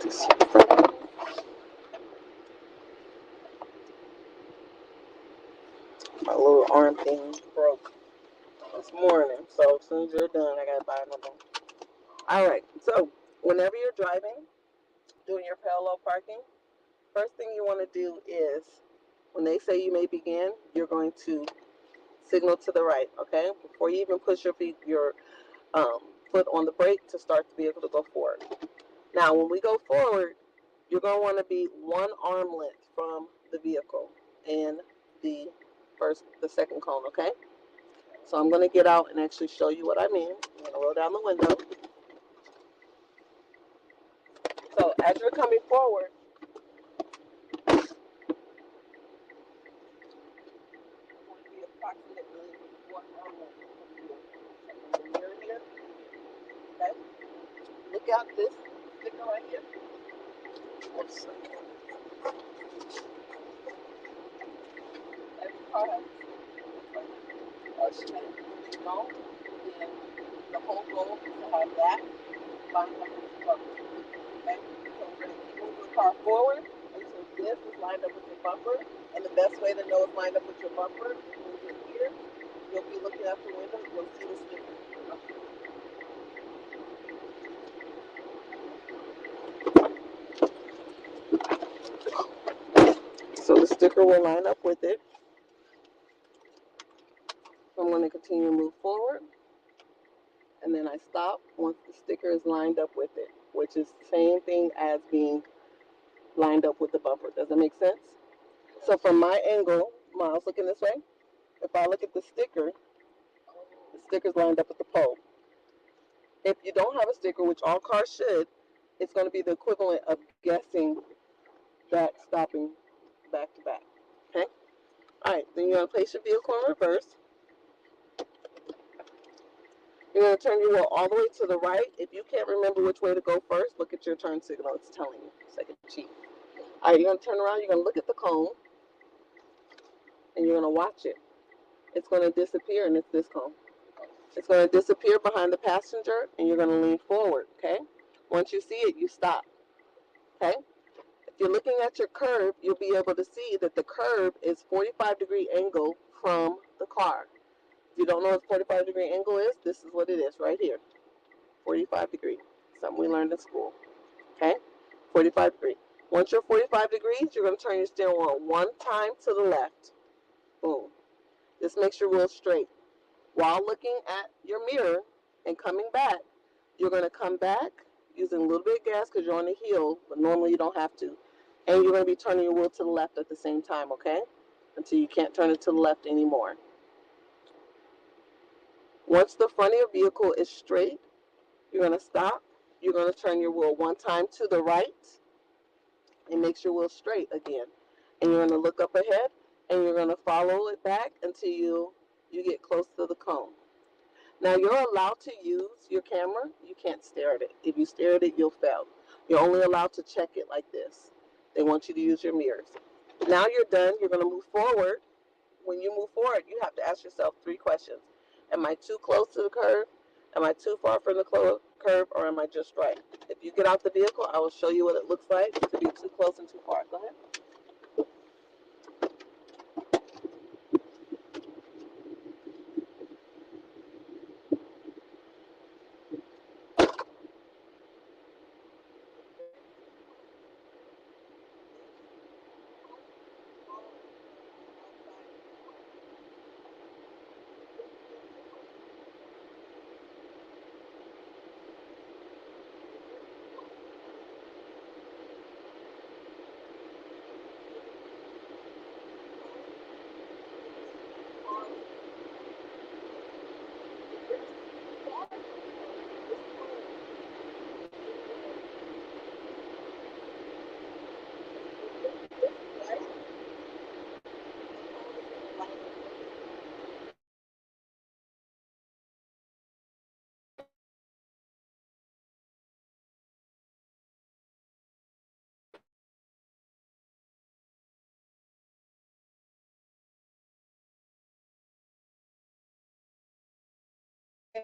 this phone. My little arm thing broke this morning, so as soon as you're done, I gotta buy another one. All right, so whenever you're driving, doing your parallel parking, first thing you want to do is when they say you may begin, you're going to signal to the right, okay? Before you even push your foot on the brake to start the vehicle to go forward. Now, when we go forward, you're going to want to be one arm length from the vehicle in the second cone, okay? So I'm going to get out and actually show you what I mean. I'm going to roll down the window. So as you're coming forward, be approximately one arm length from the mirror here. Okay? Look out this sticker right here. Oops. Every car has okay. No, and the whole goal is to have that lined up with the bumper. Okay? So we're going to keep moving the car forward until this is lined up with your bumper. And the best way to know it's lined up with your bumper is when you get here, you'll be looking out the window and you'll see the sticker. So the sticker will line up with it. I'm going to continue to move forward. And then I stop once the sticker is lined up with it, which is the same thing as being lined up with the bumper. Does that make sense? So from my angle, Miles looking this way, if I look at the sticker's lined up with the pole. If you don't have a sticker, which all cars should, it's going to be the equivalent of guessing that stopping back to back. Okay? All right, then you're going to place your vehicle in reverse. You're going to turn your wheel all the way to the right. If you can't remember which way to go first, look at your turn signal. It's telling you. It's like a cheat. All right, you're going to turn around. You're going to look at the cone, and you're going to watch it. It's going to disappear, and it's this cone. It's going to disappear behind the passenger, and you're going to lean forward, okay? Once you see it, you stop, okay? If you're looking at your curb, you'll be able to see that the curb is 45-degree angle from the car. If you don't know what 45-degree angle is, this is what it is right here. 45 degree. Something we learned in school, okay? 45 degree. Once you're 45 degrees, you're going to turn your steering wheel one time to the left. Boom. This makes your wheel straight. While looking at your mirror and coming back, you're going to come back using a little bit of gas because you're on the heel, but normally you don't have to. And you're going to be turning your wheel to the left at the same time, okay? Until you can't turn it to the left anymore. Once the front of your vehicle is straight, you're going to stop. You're going to turn your wheel one time to the right. It makes your wheel straight again. And you're going to look up ahead, and you're going to follow it back until you get close to the cone. Now, you're allowed to use your camera. You can't stare at it. If you stare at it, you'll fail. You're only allowed to check it like this. They want you to use your mirrors. Now you're done. You're going to move forward. When you move forward, you have to ask yourself 3 questions. Am I too close to the curb? Am I too far from the curb, or am I just right? If you get out the vehicle, I will show you what it looks like to be too close and too far. Go ahead.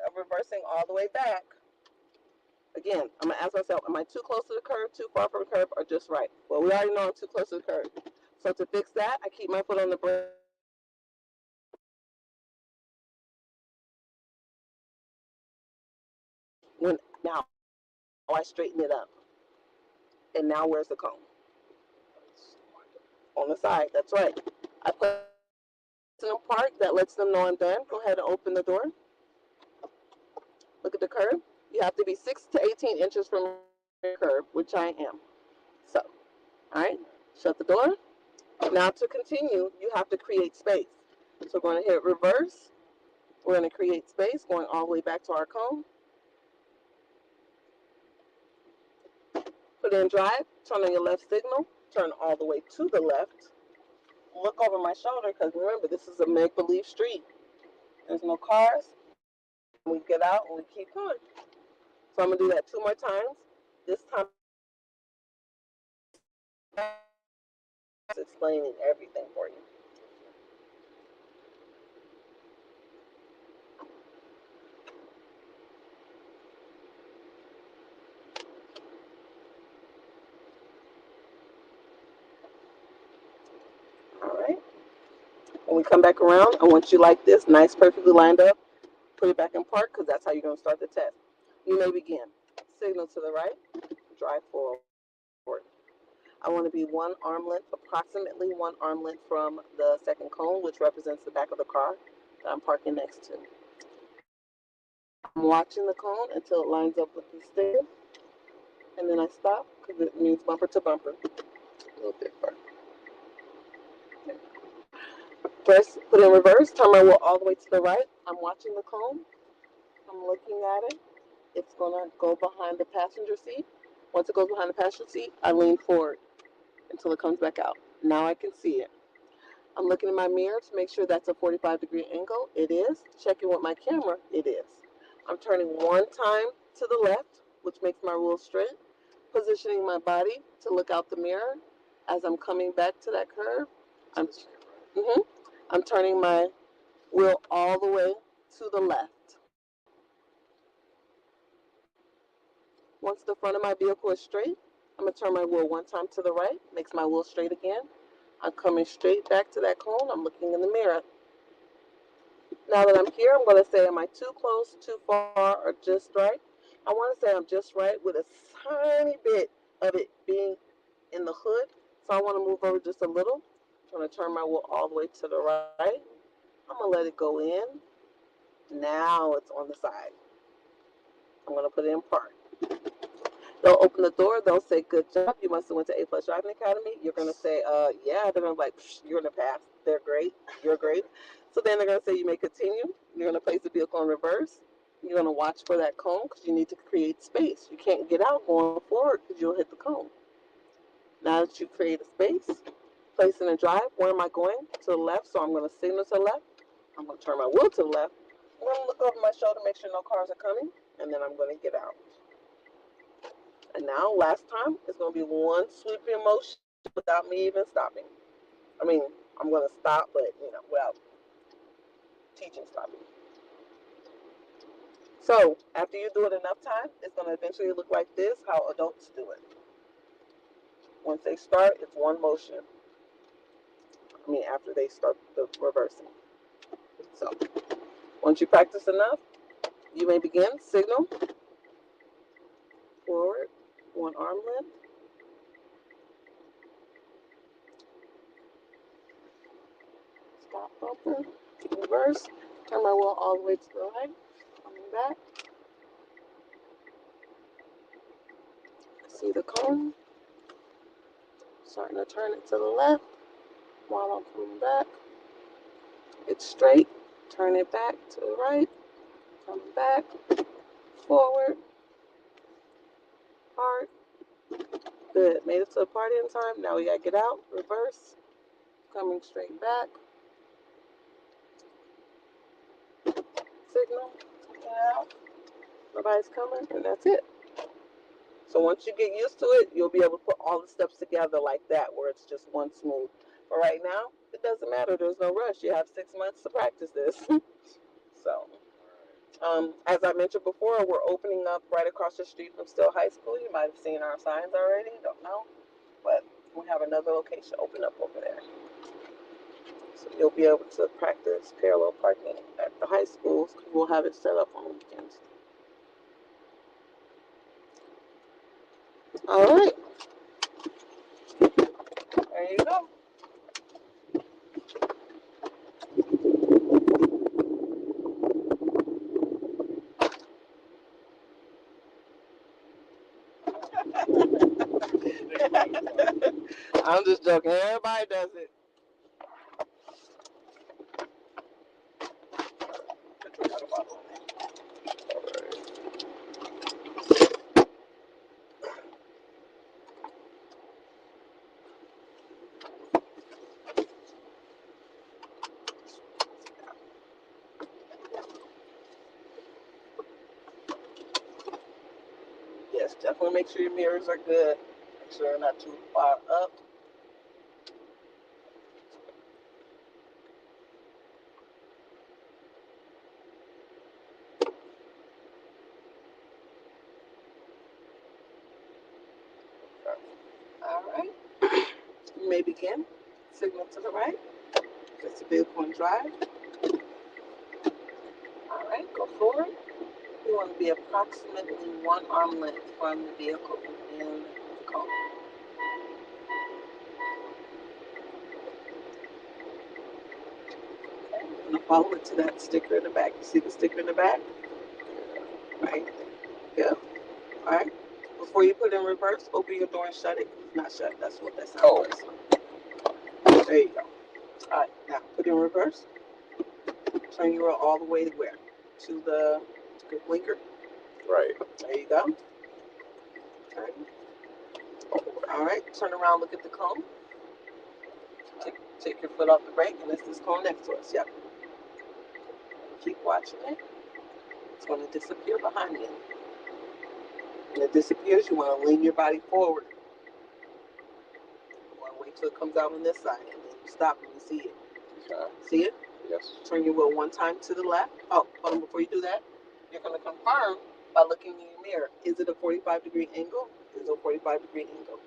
Of reversing all the way back, Again, I'm going to ask myself, am I too close to the curb, too far from the curb, or just right? Well, we already know I'm too close to the curb. So to fix that, I keep my foot on the brake. Now I straighten it up. And now where's the cone? On the side, that's right. I put it in a park that lets them know I'm done. Go ahead and open the door. Look at the curb. You have to be 6 to 18 inches from the curb, which I am. So, all right, shut the door. Now to continue, you have to create space. So we're going to hit reverse. We're going to create space, going all the way back to our cone. Put in drive, turn on your left signal, turn all the way to the left. Look over my shoulder, because remember, this is a make-believe street. There's no cars. We get out and we keep going. So I'm going to do that 2 more times. This time, explaining everything for you. All right. When we come back around, I want you like this, nice, perfectly lined up. Put it back in park, because that's how you're going to start the test. You may begin. Signal to the right, drive forward. I want to be 1 arm length, approximately 1 arm length from the second cone, which represents the back of the car that I'm parking next to. I'm watching the cone until it lines up with the sticker, and then I stop, because it means bumper to bumper. A little bit far. First, put in reverse, turn my wheel all the way to the right. I'm watching the cone. I'm looking at it. It's going to go behind the passenger seat. Once it goes behind the passenger seat, I lean forward until it comes back out. Now I can see it. I'm looking in my mirror to make sure that's a 45-degree angle. It is. Checking with my camera. It is. I'm turning 1 time to the left, which makes my wheel straight. Positioning my body to look out the mirror as I'm coming back to that curve. I'm turning my wheel all the way to the left. Once the front of my vehicle is straight, I'm going to turn my wheel 1 time to the right, makes my wheel straight again. I'm coming straight back to that cone. I'm looking in the mirror. Now that I'm here, I'm going to say, am I too close, too far, or just right? I want to say I'm just right with a tiny bit of it being in the hood. So I want to move over just a little. I'm going to turn my wheel all the way to the right. I'm going to let it go in. Now it's on the side. I'm going to put it in park. They'll open the door. They'll say, good job. You must have went to A+ Driving Academy. You're going to say, yeah. They're going to be like, you're going to pass. They're great. You're great. So then they're going to say, you may continue. You're going to place the vehicle in reverse. You're going to watch for that cone, because you need to create space. You can't get out going forward, because you'll hit the cone. Now that you create a space, place in a drive. Where am I going? To the left. So I'm going to signal to the left. I'm going to turn my wheel to the left. I'm going to look over my shoulder, make sure no cars are coming, and then I'm going to get out. And now, last time, it's going to be 1 sweeping motion without me even stopping. I mean, I'm going to stop, but, without teaching stopping. So, after you do it enough times, it's going to eventually look like this, how adults do it. Once they start, it's 1 motion. I mean, after they start the reversing. So, once you practice enough, you may begin. Signal. Forward. 1 arm length. Stop bumper. Reverse. Turn my wheel all the way to the right. Coming back. See the cone. Starting to turn it to the left while I'm coming back. It's straight. Turn it back to the right. Coming back. Forward. Hard. Good. Made it to the party in time. Now we gotta get out. Reverse. Coming straight back. Signal. Get out. Nobody's coming, and that's it. So once you get used to it, you'll be able to put all the steps together like that, where it's just 1 smooth. But right now, it doesn't matter. There's no rush. You have 6 months to practice this. So, As I mentioned before, we're opening up right across the street from Still High School. You might have seen our signs already, don't know. But we have another location open up over there. So you'll be able to practice parallel parking at the high schools. We'll have it set up on weekends. All right. There you go. I'm just joking. Everybody does it. Yes, definitely make sure your mirrors are good. Make sure they're not too far up. All right. You may begin. Signal to the right. That's the vehicle and drive. All right, go forward. You want to be approximately 1 arm length from the vehicle and the cone. Okay, I'm going to follow it to that sticker in the back. You see the sticker in the back? Right. Yeah. All right. Before you put it in reverse, open your door and shut it. It's not shut. That's what that sound was. There you go. All right. Now put it in reverse. Turn your wheel all the way to where? To the blinker. Right. There you go. Turn. All right. Turn around. Look at the cone. Take your foot off the brake, and it's this cone next to us. Yep. Keep watching it. It's going to disappear behind you. When it disappears, you want to lean your body forward. You want to wait till it comes out on this side, and then you stop when you see it. Okay. See it? Yes. Turn your wheel 1 time to the left. Oh, hold on. Before you do that, you're going to confirm by looking in your mirror. Is it a 45-degree angle? Is it a 45-degree angle?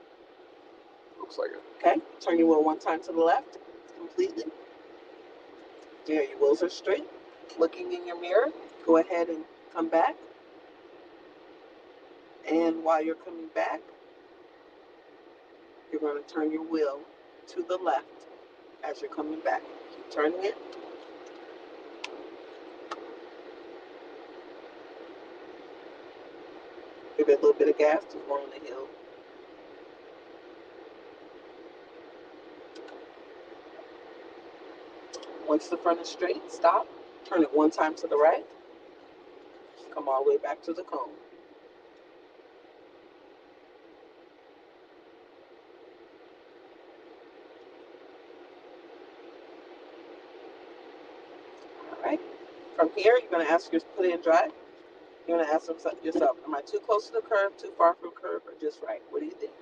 Looks like it. Okay. Turn your wheel 1 time to the left. Completely. There, your wheels are straight. Looking in your mirror, go ahead and come back. And while you're coming back, you're going to turn your wheel to the left as you're coming back. Keep turning it. Give it a little bit of gas to go on the hill. Once the front is straight, stop. Turn it 1 time to the right. Come all the way back to the cone. All right. From here, you're going to ask yourself, put it in drive. You're going to ask yourself, am I too close to the curb, too far from the curb, or just right? What do you think?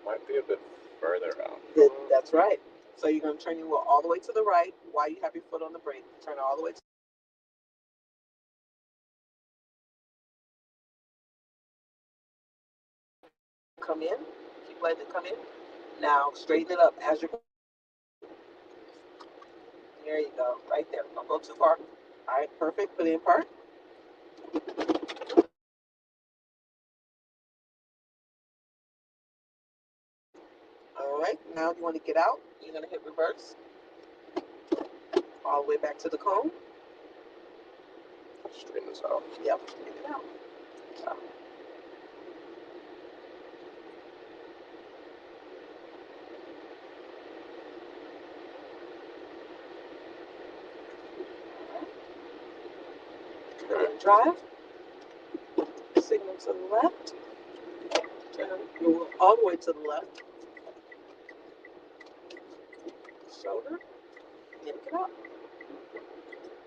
Might be a bit further out. That's right. So you're going to turn your wheel all the way to the right while you have your foot on the brake. Turn it all the way to come in. Keep letting it come in. Now straighten it up as you're. There you go. Right there. Don't go too far. All right. Perfect. Put it in park. All right. Now you want to get out. You're going to hit reverse. All the way back to the cone. Straighten this out. Yep. Straighten it out. So. Drive. Signal to the left. Turn your wheel all the way to the left. Shoulder. Yank it out.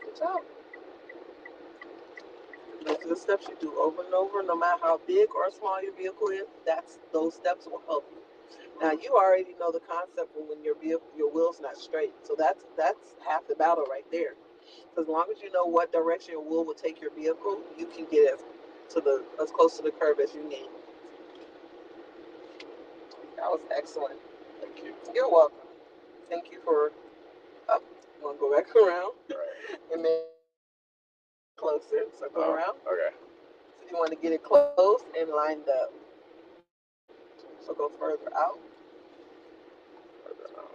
Good job. Those are the steps you do over and over, no matter how big or small your vehicle is. Those steps will help you. Now you already know the concept when your wheel's not straight. So that's half the battle right there. As long as you know what direction your wheel will take your vehicle, you can get as close to the curb as you need. That was excellent. Thank you. You're welcome. Thank you for. Oh, you want to go back around? Right. And then closer. So go around. Okay. So you want to get it close and lined up. So go further out. Further out.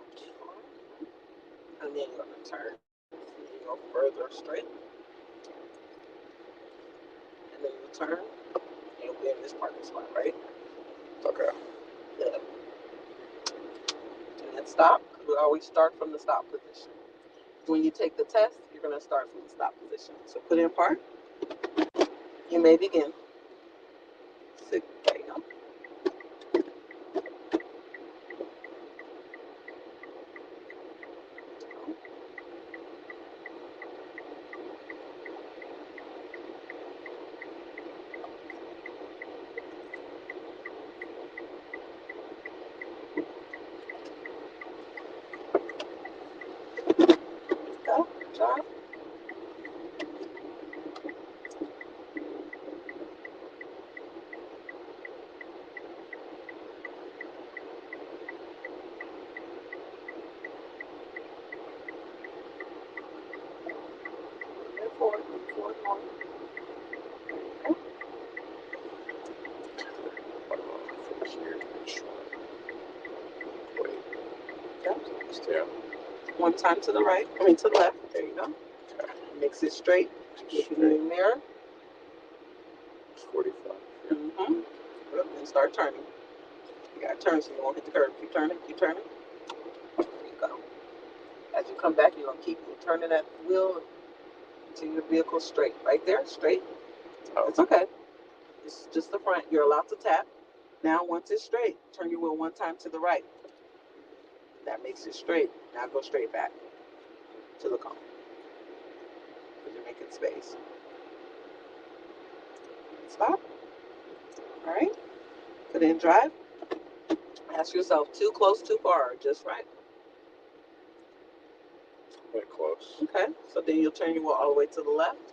And then you're going to turn. And then you go further straight. And then you turn. And you'll be in this parking spot, right? Okay. Good. And then stop. We always start from the stop position. When you take the test, you're going to start from the stop position. So put in park. You may begin. There you go. Go. Good job. And forward more. Okay. Yeah. One time to the right. To the left. There you go. Okay. Mix it straight. Look in the mirror. 45. Mm-hmm. And start turning. You gotta turn so you won't hit the curb. Keep turning. Keep turning. There you go. As you come back, you're gonna keep turning that wheel until your vehicle's straight. Right there, straight. Oh. It's okay. It's just the front. You're allowed to tap. Now, once it's straight, turn your wheel one time to the right. That makes it straight. Now go straight back to the cone. Because you're making space. Stop. All right. Put in drive. Ask yourself, too close, too far, just right. Get close. Okay. So then you'll turn your wheel all the way to the left.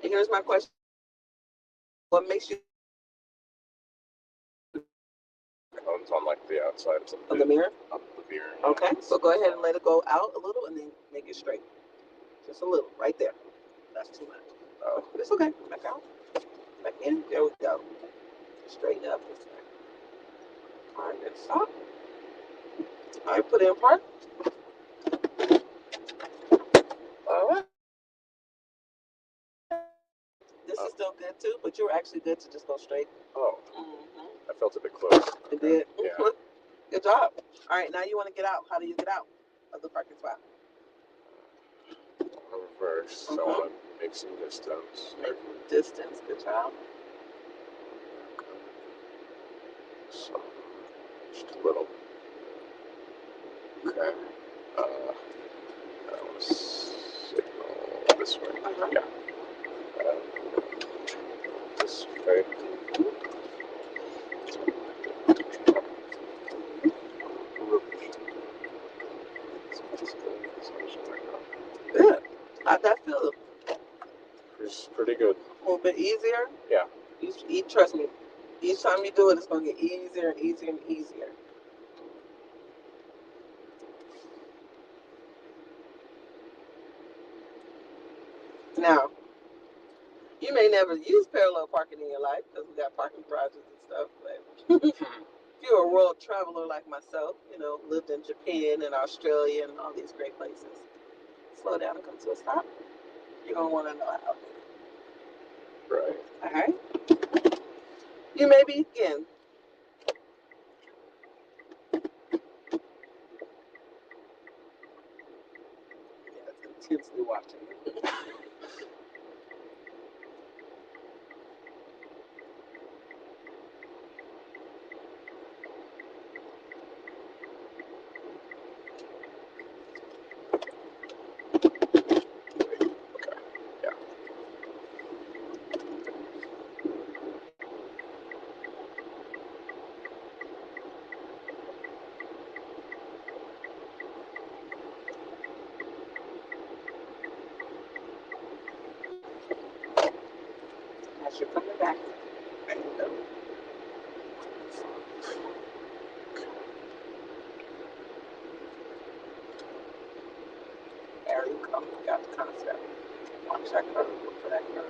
And here's my question. What makes you Cones on like the outside of the mirror? Of the mirror. Okay. So go ahead and let it go out a little and then make it straight. Just a little, right there. That's too much. Oh. It's okay. Back out. Back in. There we go. Straighten up this way. All right, then stop. All right, put in park. All right. This is still good too, but you were actually good to just go straight. Oh. Mm-hmm. I felt a bit close. It did. Yeah. Good job. All right, now you want to get out. How do you get out of the parking spot? Reverse. So I want to make some distance. Make distance. Good job. So, just a little. Okay. I want to signal this way. Yeah. This way. Good. How'd that feel? It's pretty good. A little bit easier? Yeah. Trust me. Each time you do it, it's going to get easier and easier and easier. Now, you may never use parallel parking in your life because we got parking garages and stuff, but if you're a world traveler like myself, lived in Japan and Australia and all these great places, slow down and come to a stop. You're going to want to know how. Right. All right. You may begin. Yeah, it's intensely watching. As you're coming back. There you go. There you go. You got the concept. Watch that curve. Look for that curve.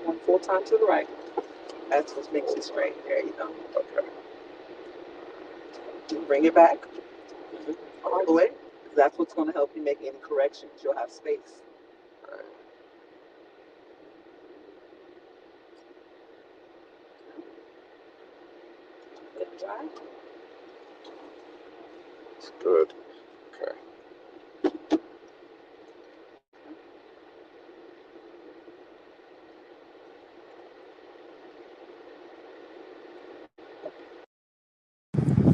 One full time to the right. That's what makes it straight. There you go. Okay. Bring it back all the way. That's what's going to help you make any corrections. You'll have space. All right. Good dry. It's good. Okay.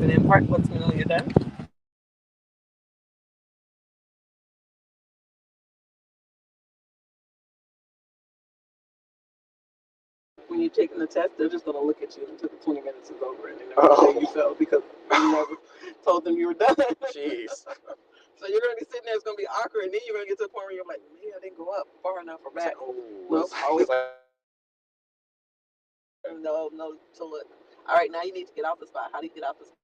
And then part lets me know you're done. When you're taking the test, they're just going to look at you until the 20 minutes is over and they're never going to say you failed because you never told them you were done. Jeez. So you're going to be sitting there, it's going to be awkward, and then you're going to get to the point where you're like, maybe I didn't go up far enough or back. Oh, Nope, always no to look. All right, now you need to get out the spot. How do you get out the spot?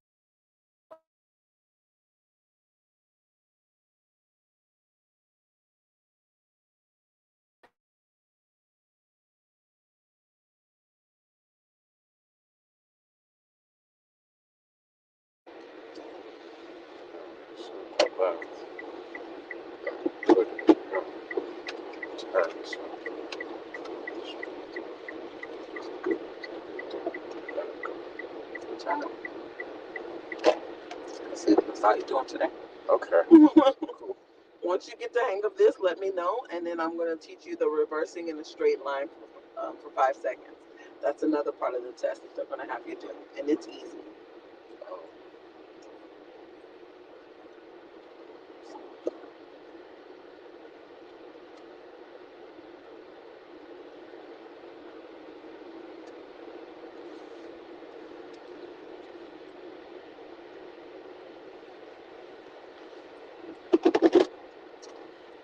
left. Good. Turns. Good job. Let's see what you're doing today. Okay. Cool. Once you get the hang of this, let me know, and then I'm going to teach you the reversing in a straight line for 5 seconds. That's another part of the test that they're going to have you do, and it's easy.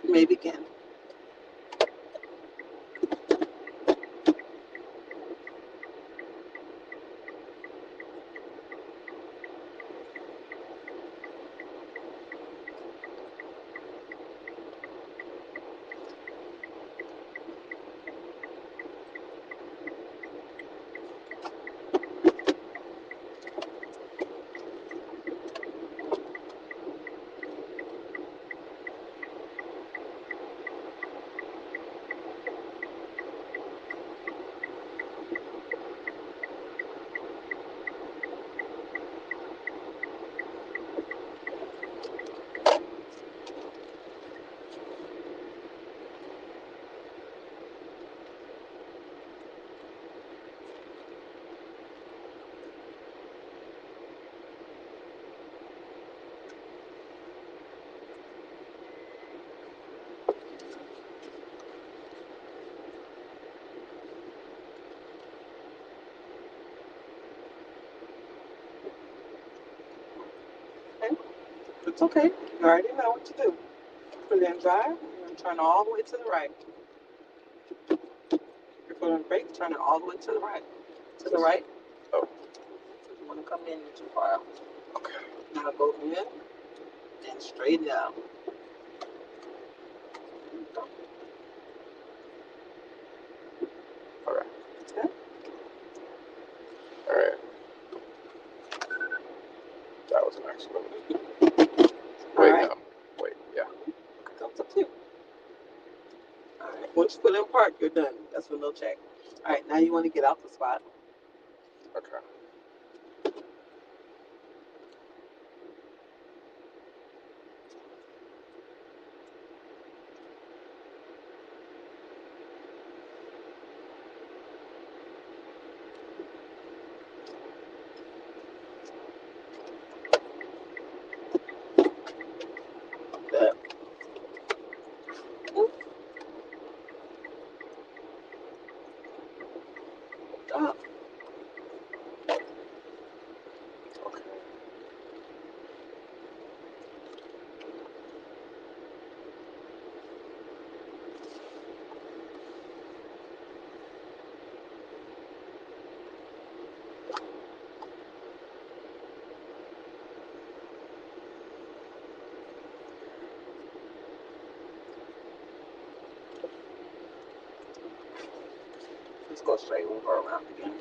You may begin. Okay? It's okay. You already know what to do. Put it in drive, and turn all the way to the right. Your foot on brake, turn it all the way to the right. To the right. Oh. You want to come in too far out. Okay. Now go in and straight down. All right. Okay. All right. That was an accident. All Wait, right. no. Wait, yeah. Comes up to you. All right. Once you put in park, you're done. That's when they'll check. All right. Now you want to get out the spot. Okay. Good. Stop. Just go straight. We'll go around again.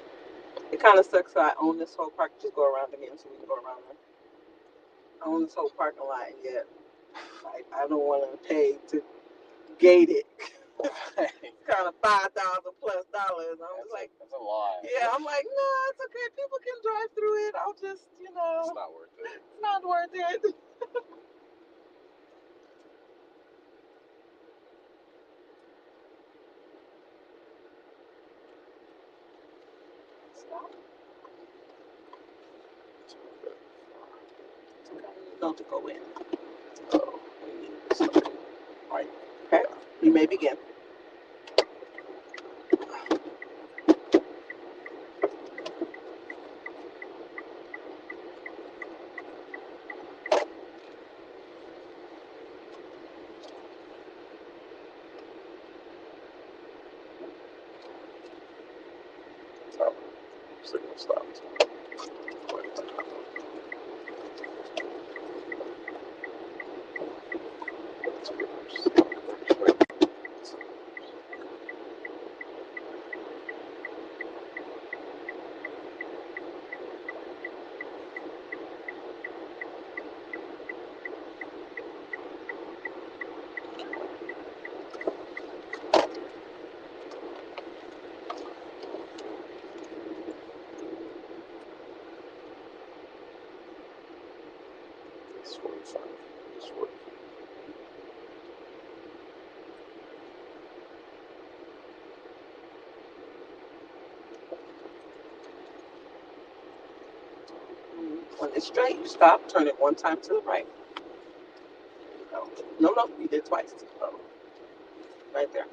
It kind of sucks that I own this whole park. Just go around again so we can go around there. I own this whole parking lot, and yet I don't want to pay to gate it. It's kind of $5,000 plus. I'm just like, that's a lot. yeah, I'm like, no, it's okay. People can drive through it. I'll just, It's not worth it. it's not worth it. Stop. It's a bit Not to go in. Oh, we need this stuff. Right. Okay. You may begin. Oh, signal stopped. Wait. It's 45. It's 45. When it's straight, you stop, turn it one time to the right. No, you did twice. Oh, right there.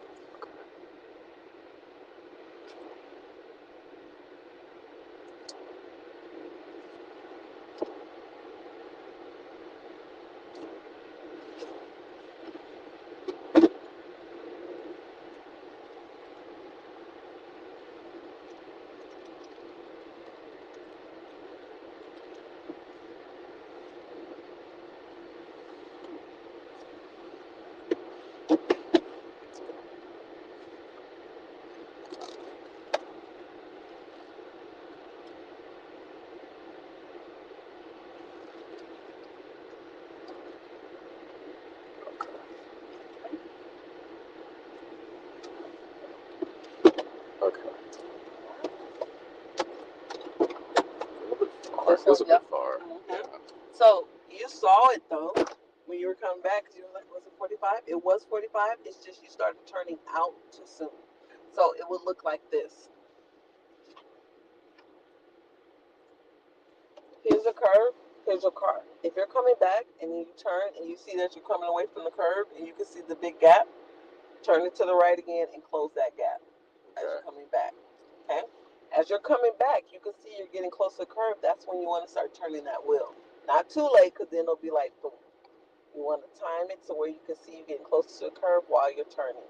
Okay. It was a bit far. Mm-hmm. Yeah. So you saw it though when you were coming back because you were like, was it 45? It was 45. It's just you started turning out too soon. So it would look like this. Here's a curve. Here's your car. If you're coming back and then you turn and you see that you're coming away from the curve and you can see the big gap, turn it to the right again and close that gap as you're coming back. Okay? As you're coming back, you can see you're getting close to the curve. That's when you want to start turning that wheel. Not too late because then it'll be like boom. You want to time it so where you can see you getting close to the curve while you're turning.